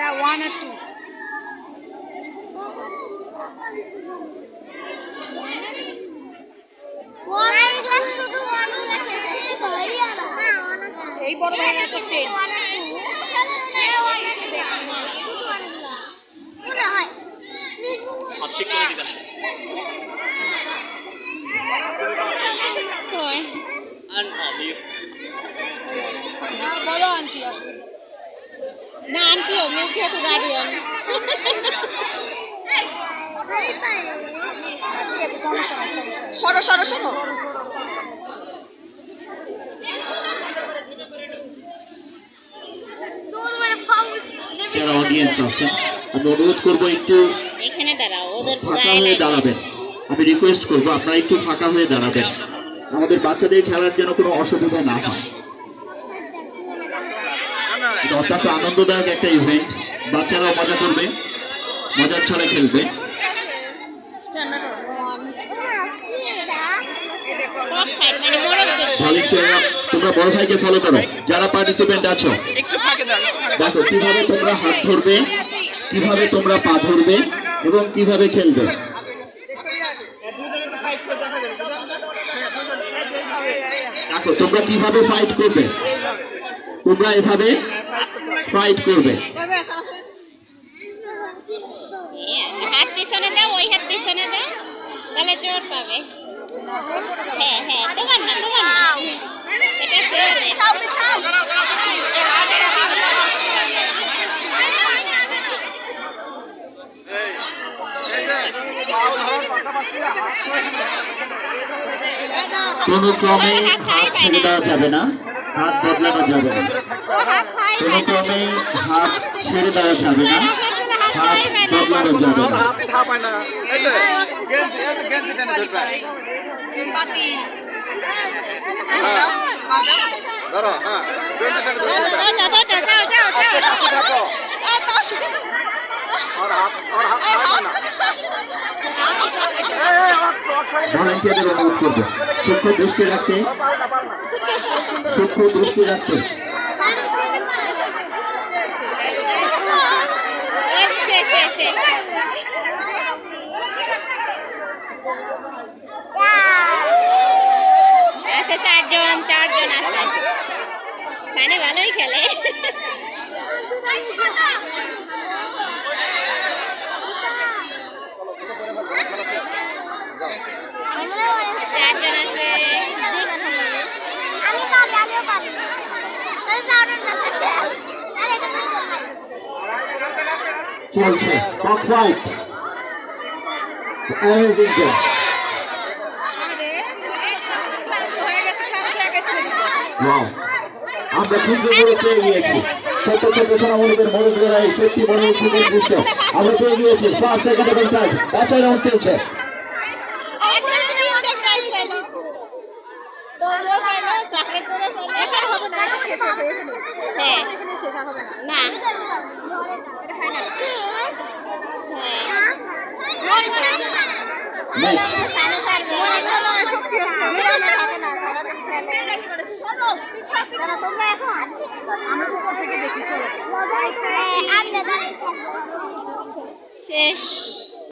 1 or 2. এই বড় ভাই না তো 10 ঠিক করে দিবেন বলো আন্টি না আন্টি আমি যেহেতু গার্ডিয়ান সরো সরো সরো যারা অডিয়েন্স আছে আমি অনুরোধ করবো একটু এখানে দাঁড়াও ওদের ফাঁকা হয়ে দাঁড়াবেন। আমি রিকোয়েস্ট করবো আপনারা একটু ফাঁকা হয়ে দাঁড়াবেন, আমাদের বাচ্চাদের খেলার যেন কোনো অসুবিধা না হয়। এটা অত্যন্ত আনন্দদায়ক একটা ইভেন্ট, বাচ্চারাও মজা করবে, মজার ছলে খেলবে। তোমরা বড় ভাইকে ফলো করো, যারা পার্টিসিপেন্ট আছো দেখো কিভাবে তোমরা হাত ধরবে, কিভাবে তোমরা পা ধরবে এবং কিভাবে খেলবে। দেখো তোমরা কিভাবে ফাইট করবে, তোমরা এভাবে ফাইট করবে। হাত পিছনে দাও, ওই হাত পিছনে দাও, তাহলে জোর পাবে। হ্যাঁ হ্যাঁ তোমার না তোমার না, এটা ছেড়ে দে। কোনো ক্রমে হাত ছেড়ে দেওয়া যাবে না, হাত বদলানো যাবে না। কোনো ক্রমে হাত ছেড়ে দেওয়া যাবে না, হাত বদলানো যাবে না। ভলেন্টিয়ারদের অনুরোধ করবো সূক্ষ্ম দৃষ্টি রাখতে, সূক্ষ্ম দৃষ্টি রাখতে। আছে চারজন আছে, মানে ভালোই খেলে। চলছে কক ফাইট, আমরা ঠিক করে পেয়ে গিয়েছি। ছোট্ট ছোট্ট সোনামণিদের মরুদ লড়াই সত্যি মনোমুগ্ধকর দৃশ্য আমরা পেয়ে গিয়েছি। ফার্স্ট সেকেন্ড এবং থার্ড 5 রাউন্ড চলছে। তোমরা এখন আমরা উপর থেকে দেখি চলো শেষ।